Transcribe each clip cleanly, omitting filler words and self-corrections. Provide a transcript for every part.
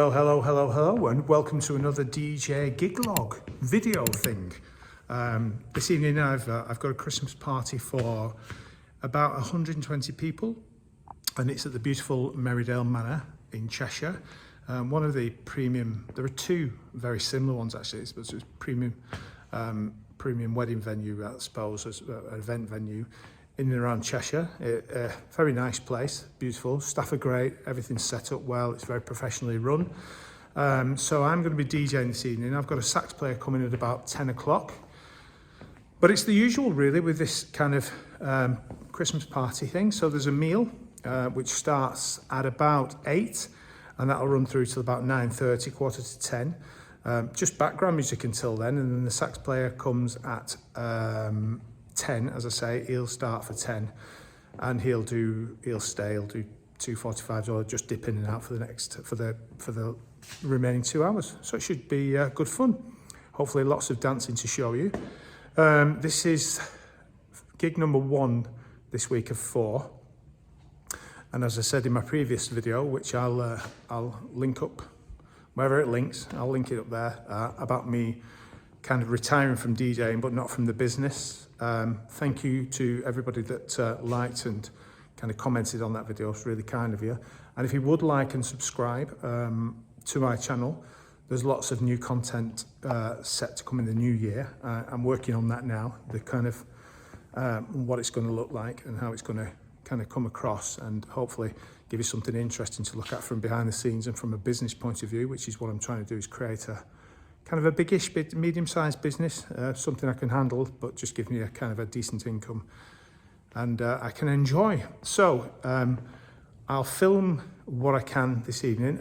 Well, hello, and welcome to another DJ gig log video thing. This evening I've got a Christmas party for about 120 people, and it's at the beautiful Merrydale Manor in Cheshire. One of the premium, there are two very similar ones actually, it's premium wedding venue, I suppose, as an event venue in and around Cheshire. Very nice place, beautiful, staff are great, everything's set up well, it's very professionally run. So I'm going to be DJing this evening. I've got a sax player coming at about 10 o'clock. But it's the usual really with this kind of Christmas party thing. So there's a meal which starts at about 8 and that'll run through till about 9:30, quarter to 10. Just background music until then, and then the sax player comes at 10, as I say. He'll start for 10 and he'll do 2:45s or just dip in and out for the remaining 2 hours. So it should be good fun. Hopefully lots of dancing to show you. This is gig number 1 this week of 4. And as I said in my previous video, which I'll link up, wherever it links, I'll link it up there, about me kind of retiring from DJing, but not from the business. Thank you to everybody that liked and kind of commented on that video. It's really kind of you. And if you would like and subscribe to my channel, there's lots of new content set to come in the new year. I'm working on that now, the kind of what it's going to look like and how it's going to kind of come across, and hopefully give you something interesting to look at from behind the scenes and from a business point of view, which is what I'm trying to do, is create a kind of a biggish, medium-sized business, something I can handle, but just give me a kind of a decent income and I can enjoy. So I'll film what I can this evening.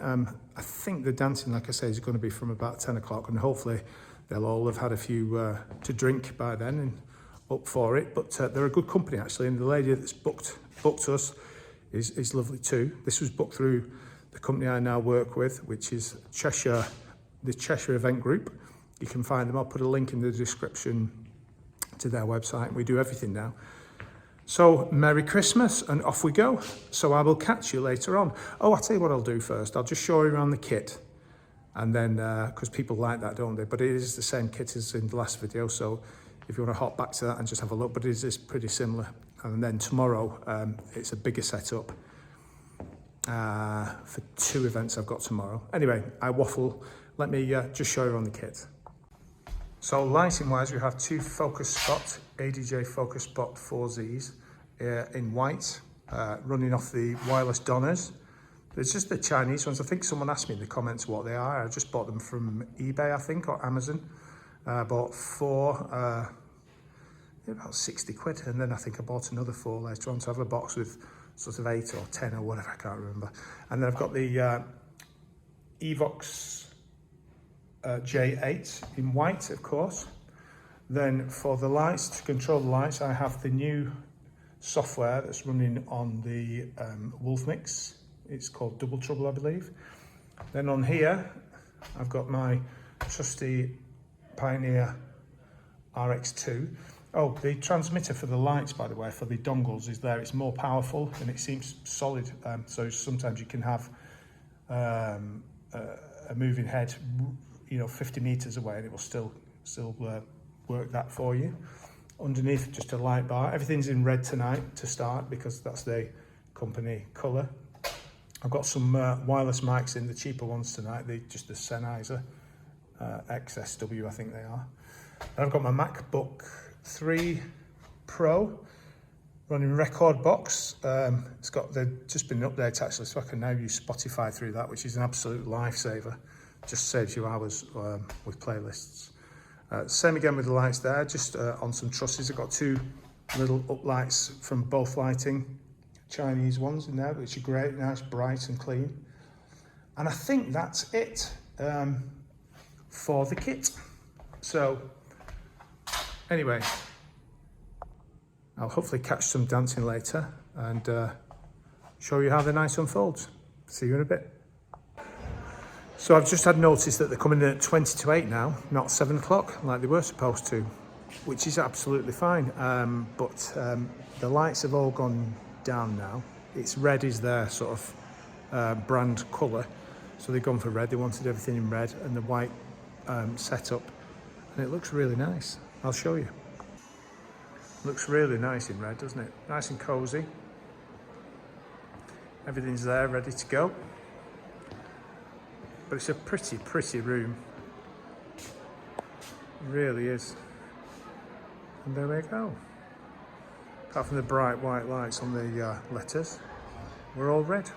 I think the dancing, like I say, is going to be from about 10 o'clock, and hopefully they'll all have had a few to drink by then and up for it. But they're a good company actually, and the lady that's booked us is lovely too. This was booked through the company I now work with, which is the Cheshire Event Group. You can find them. I'll put a link in the description to their website. We do everything now. So Merry Christmas, and off we go. So I will catch you later on. Oh, I'll tell you what I'll do first. I'll just show you around the kit, and then because people like that, don't they? But it is the same kit as in the last video, so if you want to hop back to that and just have a look, but it is pretty similar. And then tomorrow it's a bigger setup for 2 events I've got tomorrow. Anyway, I waffle. Let me just show you on the kit. So lighting wise, we have 2 focus spot, ADJ focus spot 4Zs in white, running off the wireless Donners. There's just the Chinese ones. I think someone asked me in the comments what they are. I just bought them from eBay, I think, or Amazon. I bought 4, about 60 quid, and then I think I bought another 4 later on to have a box with sort of 8 or 10 or whatever, I can't remember. And then I've got the Evox J8 in white, of course. Then for the lights, to control the lights, I have the new software that's running on the Wolf Mix. It's called Double Trouble, I believe. Then on here, I've got my trusty Pioneer RX2. Oh, the transmitter for the lights, by the way, for the dongles is there. It's more powerful and it seems solid. So sometimes you can have a moving head, 50 meters away, and it will still work that for you. Underneath, just a light bar. Everything's in red tonight to start because that's the company color. I've got some wireless mics in, the cheaper ones tonight. Just the Sennheiser XSW, I think they are. And I've got my MacBook 3 Pro running Record Box. It's got just been an update actually, so I can now use Spotify through that, which is an absolute lifesaver. Just saves you hours with playlists. Same again with the lights there, just on some trusses. I've got 2 little uplights from Both Lighting, Chinese ones in there, which are great, nice, bright and clean. And I think that's it for the kit. So anyway, I'll hopefully catch some dancing later and show you how the night unfolds. See you in a bit. So I've just had notice that they're coming in at 20 to 8 now, not 7 o'clock like they were supposed to, which is absolutely fine. But the lights have all gone down now. It's red is their sort of brand colour. So they've gone for red. They wanted everything in red and the white setup, and it looks really nice. I'll show you. Looks really nice in red, doesn't it? Nice and cozy. Everything's there, ready to go. But it's a pretty, pretty room. It really is. And there we go. Apart from the bright white lights on the letters, we're all red.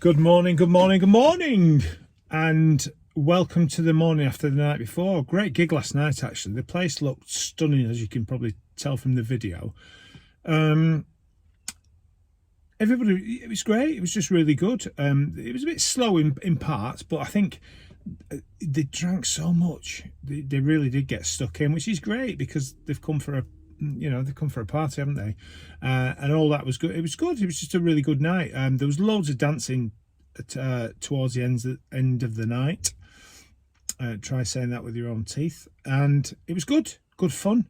Good morning, good morning, good morning, and welcome to the morning after the night before. Great gig last night, actually. The place looked stunning, as you can probably tell from the video. Everybody, it was great. It was just really good. It was a bit slow in parts, but I think they drank so much. They really did get stuck in, which is great because they've come for a they've come for a party, haven't they? And all that was good. It was good. It was just a really good night. There was loads of dancing towards the end of the night. Try saying that with your own teeth. And it was good fun.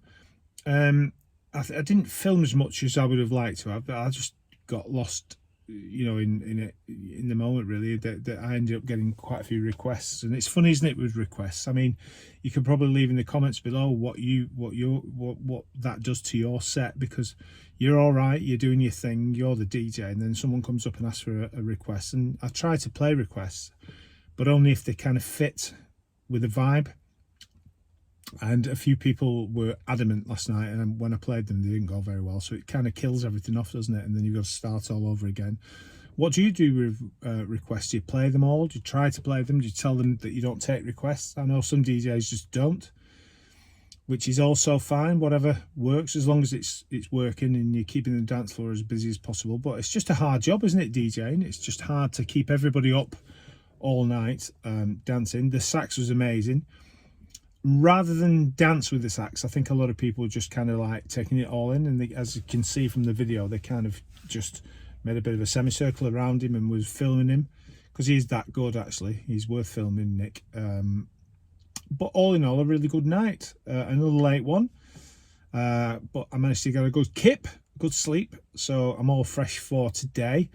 I didn't film as much as I would have liked to have, but I just got lost, in the moment, really. That I ended up getting quite a few requests, and it's funny, isn't it, with requests? I mean, you can probably leave in the comments below what that does to your set, because you're all right, you're doing your thing, you're the DJ, and then someone comes up and asks for a request. And I try to play requests, but only if they kind of fit with the vibe. And a few people were adamant last night, and when I played them, they didn't go very well. So it kind of kills everything off, doesn't it? And then you've got to start all over again. What do you do with requests? Do you play them all? Do you try to play them? Do you tell them that you don't take requests? I know some DJs just don't, which is also fine. Whatever works, as long as it's working and you're keeping the dance floor as busy as possible. But it's just a hard job, isn't it, DJing? It's just hard to keep everybody up all night dancing. The sax was amazing. Rather than dance with the sax, I think a lot of people just kind of like taking it all in, and they, as you can see from the video, they kind of just made a bit of a semicircle around him and was filming him, because he's that good. Actually, he's worth filming, Nick. But all in all, a really good night. Another late one, but I managed to get a good sleep, so I'm all fresh for today.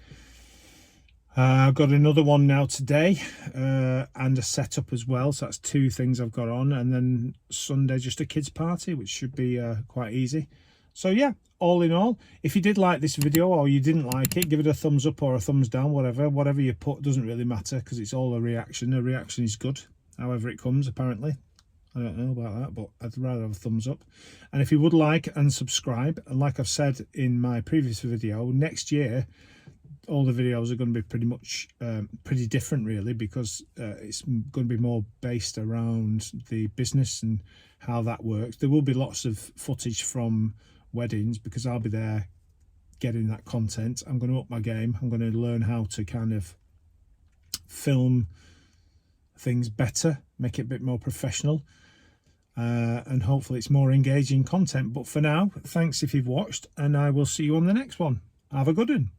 I've got another one now today, and a setup as well, so that's two things I've got on. And then Sunday, just a kids party, which should be quite easy. So yeah, all in all, if you did like this video or you didn't like it, give it a thumbs up or a thumbs down, whatever you put doesn't really matter, because it's all a reaction. A reaction is good, however it comes, apparently. I don't know about that, but I'd rather have a thumbs up. And if you would like and subscribe, and like I've said in my previous video, next year all the videos are going to be pretty much pretty different, really, because it's going to be more based around the business and how that works. There will be lots of footage from weddings, because I'll be there getting that content. I'm going to up my game. I'm going to learn how to kind of film things better, make it a bit more professional, and hopefully it's more engaging content. But for now, thanks if you've watched, and I will see you on the next one. Have a good one.